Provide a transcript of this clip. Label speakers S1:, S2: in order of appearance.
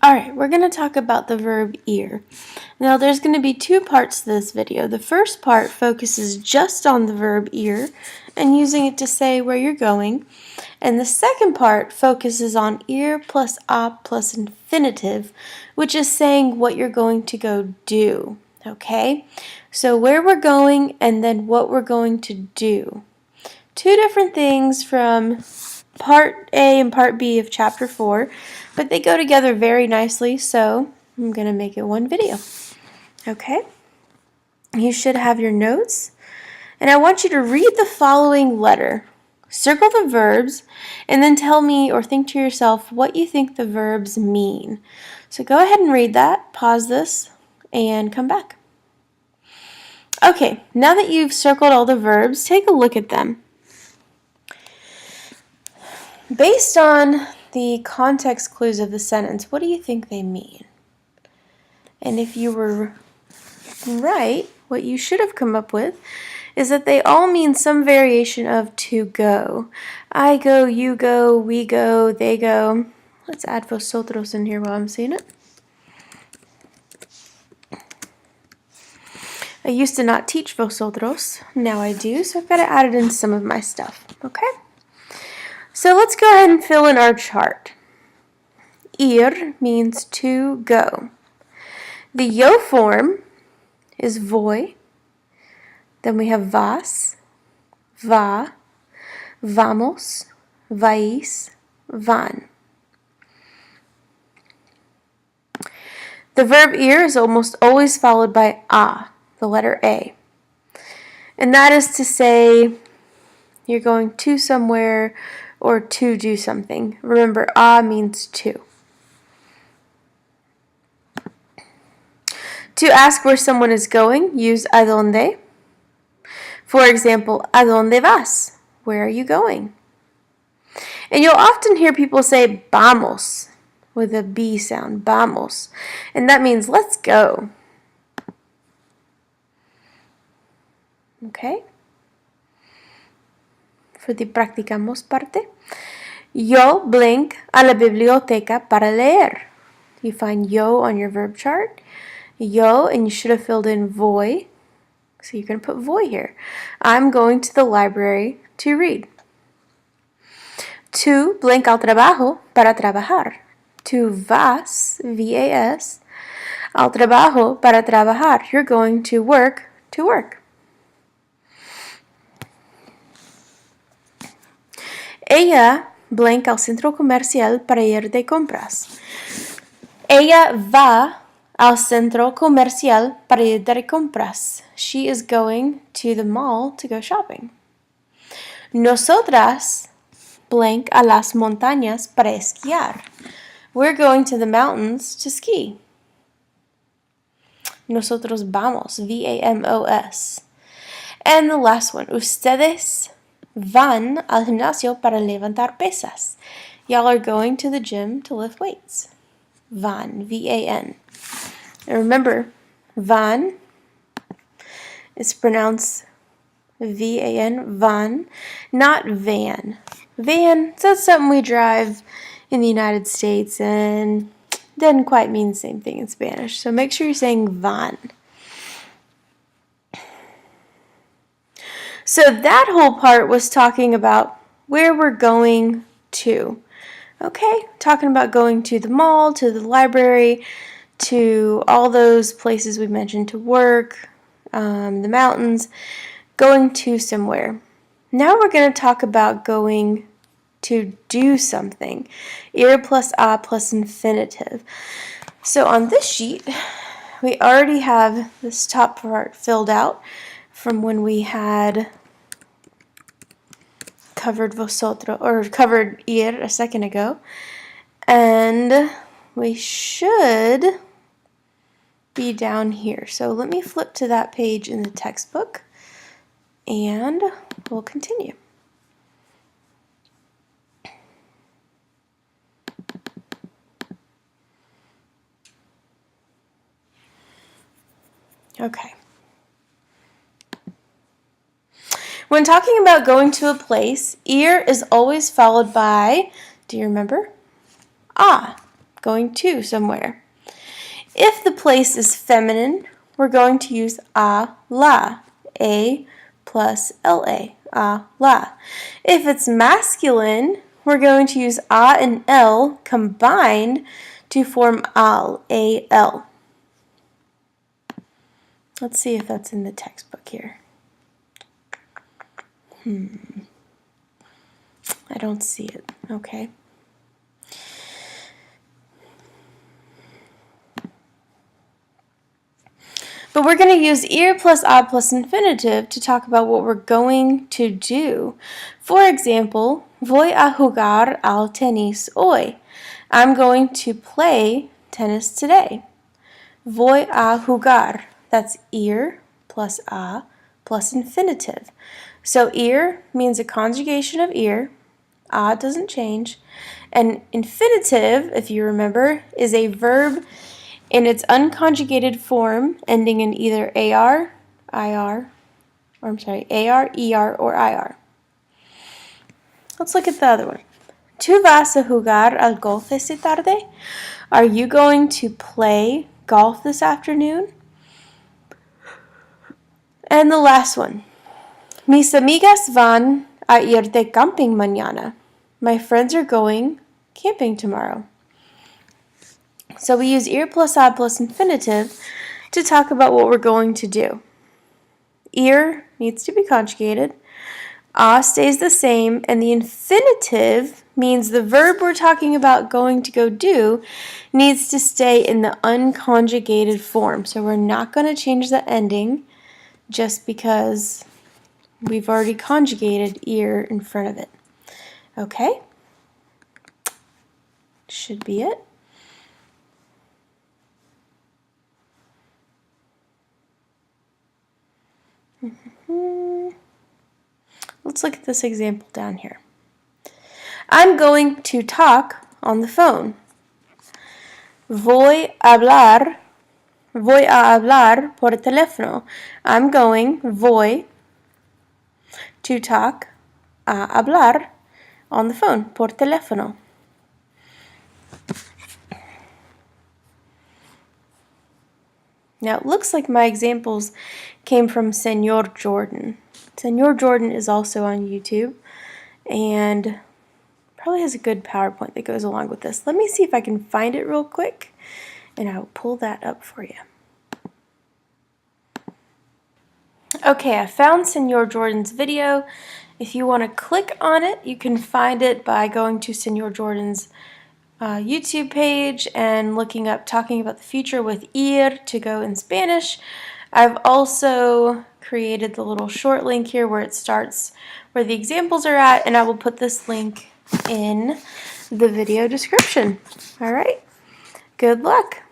S1: Alright, we're going to talk about the verb ir. Now there's going to be two parts to this video. The first part focuses just on the verb ir and using it to say where you're going. And the second part focuses on ir plus a plus infinitive, which is saying what you're going to go do. Okay? So where we're going and then what we're going to do. Two different things from Part A and Part B of Chapter 4, but they go together very nicely, so I'm going to make it one video. Okay? You should have your notes, and I want you to read the following letter. Circle the verbs, and then tell me or think to yourself what you think the verbs mean. So go ahead and read that, pause this, and come back. Okay, now that you've circled all the verbs, take a look at them. Based on the context clues of the sentence, what do you think they mean? And if you were right, what you should have come up with is that they all mean some variation of to go. I go, you go, we go, they go. Let's add vosotros in here while I'm saying it. I used to not teach vosotros, now I do, so I've got to add it in some of my stuff, okay? So let's go ahead and fill in our chart. Ir means to go. The yo form is voy. Then we have vas, va, vamos, vais, van. The verb ir is almost always followed by a, the letter A. And that is to say you're going to somewhere or to do something. Remember, a means to. To ask where someone is going, use a dónde. For example, ¿a dónde vas? Where are you going? And you'll often hear people say vamos with a B sound, vamos. And that means let's go. Okay? For the practicamos parte. Yo blank a la biblioteca para leer. You find yo on your verb chart. Yo, and you should have filled in voy. So you're going to put voy here. I'm going to the library to read. Tu blank al trabajo para trabajar. Tu vas, V-A-S, al trabajo para trabajar. You're going to work to work. Ella blank al centro comercial para ir de compras. Ella va al centro comercial para ir de compras. She is going to the mall to go shopping. Nosotras blank a las montañas para esquiar. We're going to the mountains to ski. Nosotros vamos, V-A-M-O-S. And the last one, ustedes van al gimnasio para levantar pesas. Y'all are going to the gym to lift weights. Van, V-A-N. And remember, van is pronounced V-A-N, van, not van. Van, that's something we drive in the United States and doesn't quite mean the same thing in Spanish. So make sure you're saying van. So that whole part was talking about where we're going to. Okay, talking about going to the mall, to the library, to all those places we mentioned, to work, the mountains, going to somewhere. Now we're going to talk about going to do something. Ir plus a plus infinitive. So on this sheet, we already have this top part filled out from when we had covered vosotros, or covered ir a second ago. And we should be down here. So let me flip to that page in the textbook and we'll continue. Okay. When talking about going to a place, ir is always followed by, do you remember? A. going to somewhere. If the place is feminine, we're going to use la, a plus la, la. If it's masculine, we're going to use a and l combined to form al, a-l. Let's see if that's in the textbook here. I don't see it. Okay. But we're going to use ir plus a plus infinitive to talk about what we're going to do. For example, voy a jugar al tenis hoy. I'm going to play tennis today. Voy a jugar. That's ir plus a plus infinitive. So ir means a conjugation of ir. A doesn't change. And infinitive, if you remember, is a verb in its unconjugated form ending in either AR, IR, or I'm sorry, AR, ER, or IR. Let's look at the other one. ¿Tú vas a jugar al golf esta tarde? Are you going to play golf this afternoon? And the last one. Mis amigas van a ir de camping mañana. My friends are going camping tomorrow. So we use ir plus a plus infinitive to talk about what we're going to do. Ir needs to be conjugated. A stays the same, and the infinitive means the verb we're talking about going to go do needs to stay in the unconjugated form. So we're not going to change the ending just because we've already conjugated ir in front of it. Okay? Should be it. Let's look at this example down here. I'm going to talk on the phone. Voy a hablar por teléfono. I'm going, voy, to talk, a hablar, on the phone, por teléfono. Now it looks like my examples came from Senor Jordan. Senor Jordan is also on YouTube and probably has a good PowerPoint that goes along with this. Let me see if I can find it real quick and I'll pull that up for you. Okay, I found Senor Jordan's video. If you want to click on it, you can find it by going to Senor Jordan's YouTube page and looking up Talking About the Future with ir to go in Spanish. I've also created the little short link here where it starts where the examples are at, and I will put this link in the video description. All right, good luck.